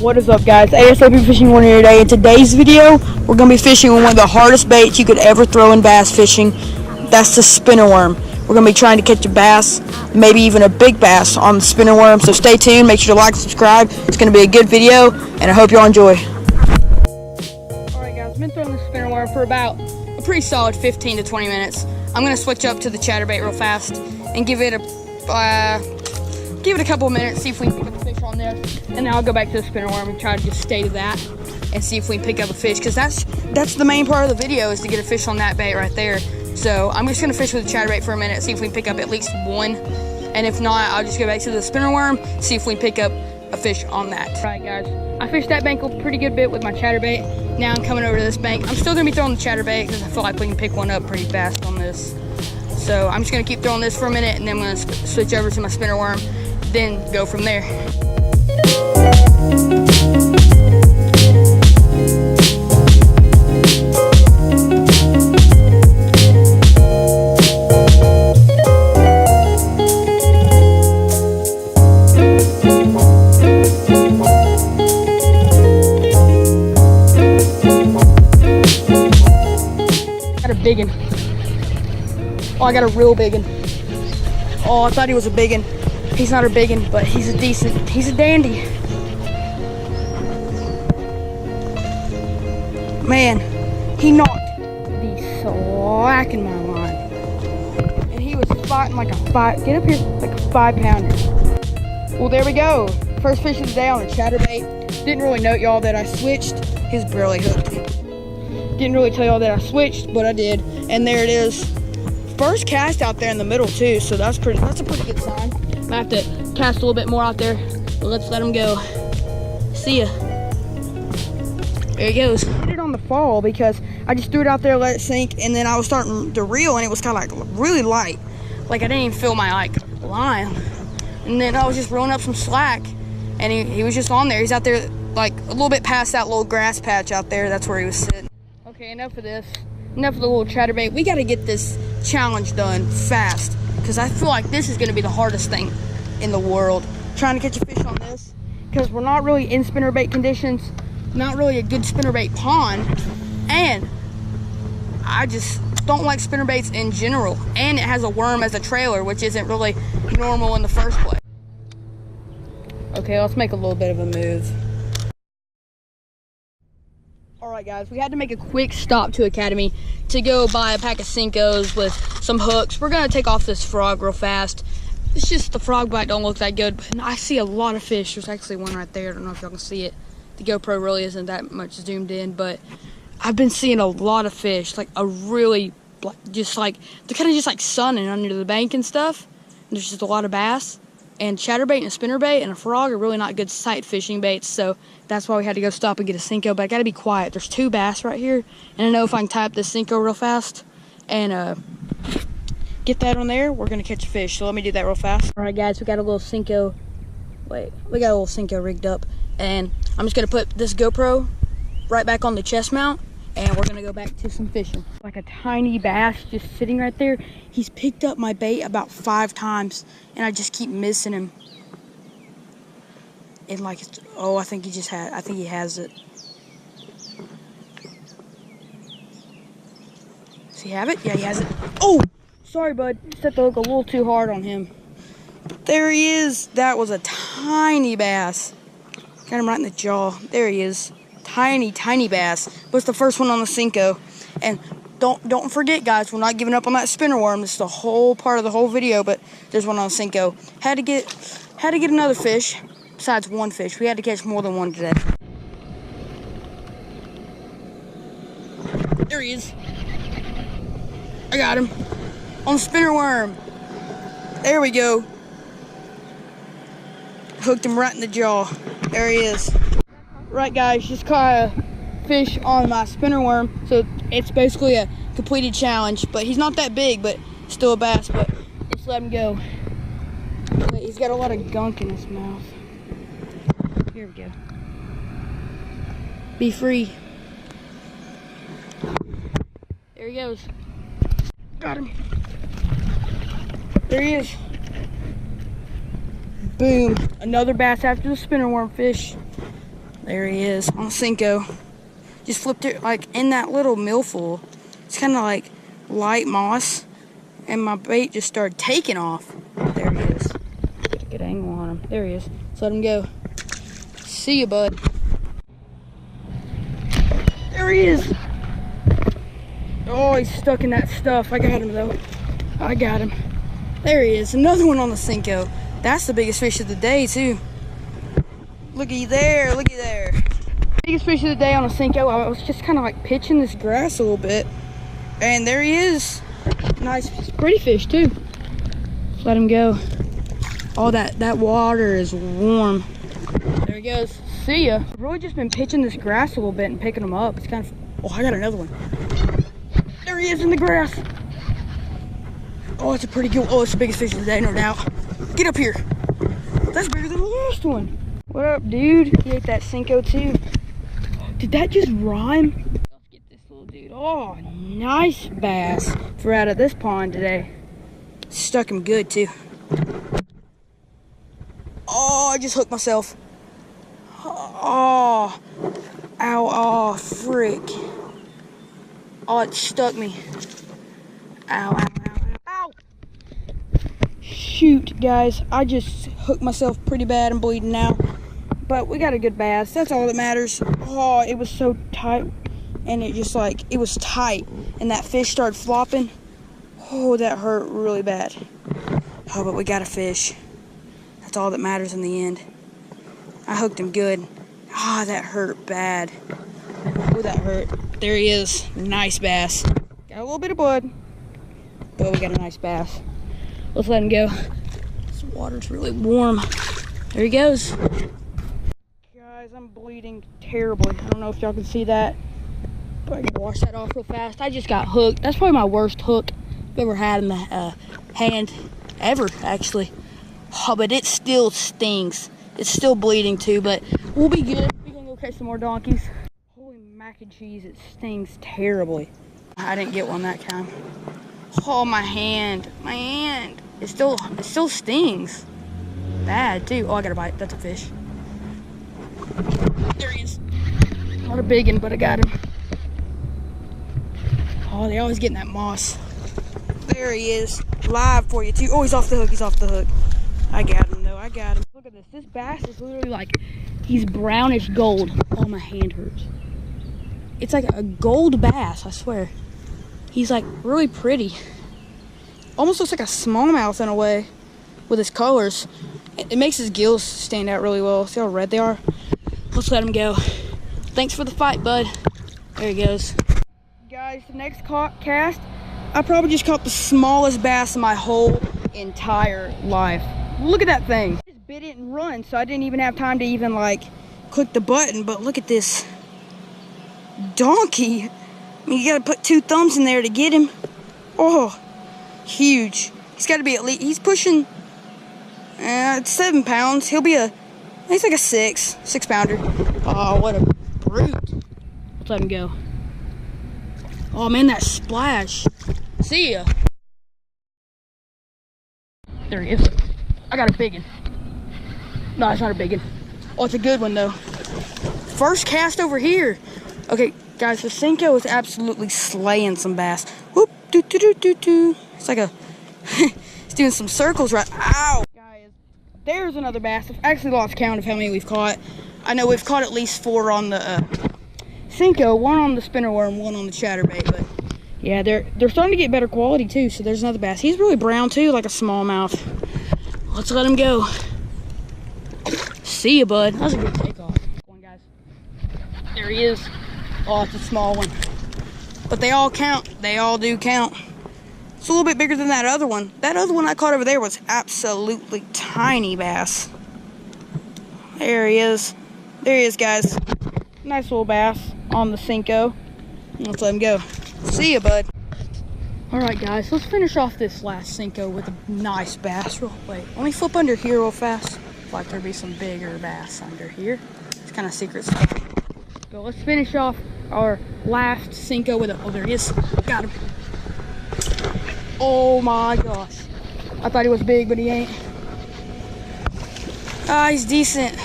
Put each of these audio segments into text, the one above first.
What is up, guys? ASAP Fishing One here today. In today's video, we're going to be fishing with one of the hardest baits you could ever throw in bass fishing. That's the spinner worm. We're going to be trying to catch a bass, maybe even a big bass on the spinner worm. So stay tuned. Make sure to like and subscribe. It's going to be a good video, and I hope y'all enjoy. Alright, guys. I've been throwing the spinner worm for about a pretty solid 15 to 20 minutes. I'm going to switch up to the chatterbait real fast and give it a couple of minutes, see if we can pick up a fish on there, and then I'll go back to the spinner worm and try to just stay to that and see if we can pick up a fish, because that's the main part of the video, is to get a fish on that bait right there. So I'm just gonna fish with the chatterbait for a minute, see if we can pick up at least one, and if not, I'll just go back to the spinner worm, see if we can pick up a fish on that. All right, guys, I fished that bank a pretty good bit with my chatterbait. Now I'm coming over to this bank. I'm still gonna be throwing the chatterbait because I feel like we can pick one up pretty fast on this. So I'm just gonna keep throwing this for a minute, and then I'm gonna switch over to my spinner worm, then go from there. Got a big one. Oh, I got a real big one. Oh, I thought he was a big one. He's not a big one, but he's a dandy. Man, he knocked the slack in my line. And he was fighting like a get up here, like a 5-pounder. Well, there we go. First fish of the day on a chatterbait. Didn't really note y'all that I switched. He's barely hooked. Didn't really tell y'all that I switched, but I did. And there it is. First cast out there in the middle too, so that's a pretty good sign. I have to cast a little bit more out there, but let's let him go. See ya. There he goes. I did it on the fall because I just threw it out there, let it sink, and then I was starting to reel, and it was kind of like really light. Like I didn't even feel my line. And then I was just reeling up some slack, and he was just on there. He's out there like a little bit past that little grass patch out there. That's where he was sitting. Okay, enough of this. Enough of the little chatterbait. We got to get this challenge done fast, because I feel like this is going to be the hardest thing in the world, trying to catch a fish on this, because we're not really in spinnerbait conditions, not really a good spinnerbait pond, and I just don't like spinnerbaits in general, and it has a worm as a trailer, which isn't really normal in the first place. Okay, let's make a little bit of a move. Alright, guys, we had to make a quick stop to Academy to go buy a pack of Senkos with some hooks. We're going to take off this frog real fast. It's just the frog bite don't look that good, but I see a lot of fish. There's actually one right there. I don't know if y'all can see it. The GoPro really isn't that much zoomed in, but I've been seeing a lot of fish, like a really, just like, they're kind of just like sunning under the bank and stuff. And there's just a lot of bass. And chatterbait and a spinnerbait and a frog are really not good sight fishing baits, so that's why we had to go stop and get a Senko. But I gotta be quiet. There's 2 bass right here, and I know if I can tie up this Senko real fast and get that on there, we're gonna catch a fish. So let me do that real fast. All right, guys, we got a little Senko. We got a little Senko rigged up, and I'm just gonna put this GoPro right back on the chest mount, and we're gonna go back to some fishing. Like a tiny bass just sitting right there. He's picked up my bait about 5 times, and I just keep missing him. And like, oh, I think he has it. Does he have it? Yeah, he has it. Oh, sorry, bud. Set the hook a little too hard on him. There he is. That was a tiny bass. Got him right in the jaw. There he is. Tiny, tiny bass. But it's the first one on the Senko. And don't forget, guys, we're not giving up on that spinner worm. This is the whole part of the whole video, but there's one on the Senko. Had to get another fish besides one fish. We had to catch more than one today. There he is. I got him on the spinner worm. There we go. Hooked him right in the jaw. There he is. Right, guys, just caught a fish on my spinner worm, so it's basically a completed challenge. But he's not that big, but still a bass. But let's let him go. Wait, he's got a lot of gunk in his mouth. Here we go. Be free. There he goes. Got him. There he is. Boom. Another bass after the spinner worm fish. There he is on Cinco. Just flipped it like in that little millful. It's kind of like light moss, and my bait just started taking off. There he is. Get a good angle on him. There he is. Let's let him go. See you, bud. There he is. Oh, he's stuck in that stuff. I got him though. I got him. There he is. Another one on the Cinco. That's the biggest fish of the day too. Looky there. Looky there. Biggest fish of the day on a Cinco. I was just kind of like pitching this grass a little bit, and there he is. Nice, pretty fish too. Let him go. All that water is warm. There he goes. See ya. I've really just been pitching this grass a little bit and picking them up. It's kind of. Oh, I got another one. There he is in the grass. Oh, it's a pretty good. Oh, it's the biggest fish of the day, no doubt. Get up here. That's bigger than the last one. What up, dude? He ate that Cinco too. Did that just rhyme? Let's get this little dude. Oh, nice bass for out of this pond today. Stuck him good too. Oh, I just hooked myself. Oh, ow, oh, frick. Oh, it stuck me. Ow, ow, ow, ow. Shoot, guys, I just hooked myself pretty bad and bleeding now. But we got a good bass. That's all that matters. Oh, it was so tight. And it just like, it was tight. And that fish started flopping. Oh, that hurt really bad. Oh, but we got a fish. That's all that matters in the end. I hooked him good. Ah, that hurt bad. Oh, that hurt. There he is. Nice bass. Got a little bit of blood. But we got a nice bass. Let's let him go. This water's really warm. There he goes. Guys, I'm bleeding terribly. I don't know if y'all can see that, but I can wash that off real fast. I just got hooked. That's probably my worst hook I've ever had in the hand ever, actually. Oh, but it still stings. It's still bleeding too, but we'll be good. We're gonna go catch some more donkeys. Holy mac and cheese, it stings terribly. I didn't get one that time. Oh, my hand. It still stings. Bad too. Oh, I got a bite. That's a fish. There he is. Not a big one, but I got him. Oh, they always get in that moss. There he is. Live for you too. Oh, he's off the hook. He's off the hook. I got him though. I got him. Look at this. This bass is literally like, he's brownish gold. Oh, my hand hurts. It's like a gold bass, I swear. He's like really pretty. Almost looks like a smallmouth in a way with his colors. It makes his gills stand out really well. See how red they are? Let's let him go. Thanks for the fight, bud. There he goes. Guys, the next cast, I probably just caught the smallest bass in my whole entire life. Look at that thing. I just bit it and run, so I didn't even have time to even like click the button, but look at this donkey. I mean, you gotta put 2 thumbs in there to get him. Oh, huge. He's gotta be at least, he's pushing, it's 7 pounds. He's like a 6 pounder. Oh, what a brute. Let's let him go. Oh man, that splash. See ya. There he is. I got a big one. No, it's not a big one. Oh, it's a good one though. First cast over here. Okay, guys, the Cinco is absolutely slaying some bass. Whoop, doo doo doo doo doo. It's like a, it's doing some circles right. Ow. Guys, there's another bass. I've actually lost count of how many we've caught. I know we've caught at least 4 on the Cinco, 1 on the spinner worm, 1 on the chatterbait, but yeah, they're starting to get better quality too. So there's another bass. He's really brown too, like a smallmouth. Let's let him go. See ya, bud. That was a good takeoff. One, guys. There he is. Oh, it's a small one. But they all count. They all do count. It's a little bit bigger than that other one. That other one I caught over there was absolutely tiny bass. There he is. There he is, guys. Nice little bass on the Cinco. Let's let him go. See ya, bud. Alright, guys. Let's finish off this last Cinco with a nice bass. Wait, let me flip under here real fast. Like there'd be some bigger bass under here. It's kind of secret stuff. So let's finish off our last Cinco with a, oh, there he is. Got him. Oh my gosh. I thought he was big, but he ain't. Ah, he's decent.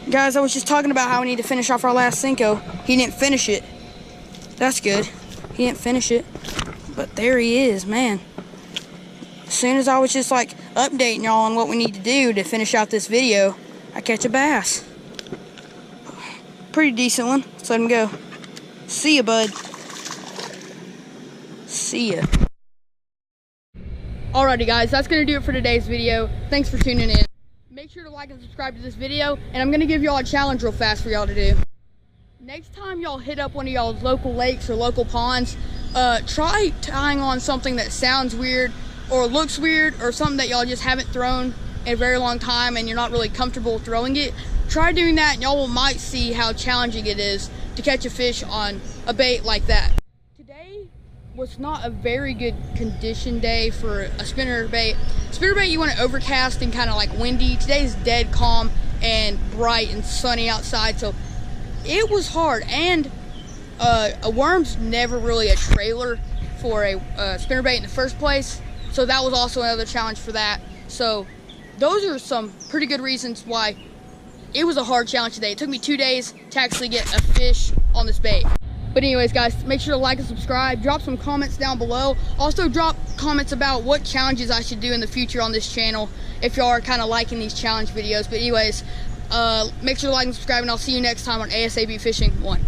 Guys, I was just talking about how we need to finish off our last Senko. He didn't finish it. That's good. He didn't finish it. But there he is, man. As soon as I was just like updating y'all on what we need to do to finish out this video, I catch a bass. Pretty decent one. Let's let him go. See ya, bud. See ya. Alrighty guys, that's gonna do it for today's video. Thanks for tuning in. Make sure to like and subscribe to this video, and I'm gonna give y'all a challenge real fast for y'all to do. Next time y'all hit up one of y'all's local lakes or local ponds, try tying on something that sounds weird or looks weird, or something that y'all just haven't thrown in a very long time and you're not really comfortable throwing it. Try doing that and y'all might see how challenging it is to catch a fish on a bait like that. Today was not a very good condition day for a spinner bait. Spinner bait, you want it overcast and kind of like windy. Today's dead calm and bright and sunny outside, so it was hard. And a worm's never really a trailer for a spinnerbait in the first place, so that was also another challenge for that. So those are some pretty good reasons why it was a hard challenge today. It took me 2 days to actually get a fish on this bait. But anyways guys, make sure to like and subscribe. Drop some comments down below. Also drop comments about what challenges I should do in the future on this channel if y'all are kind of liking these challenge videos. But anyways, make sure to like and subscribe, and I'll see you next time on ASAB Fishing 1.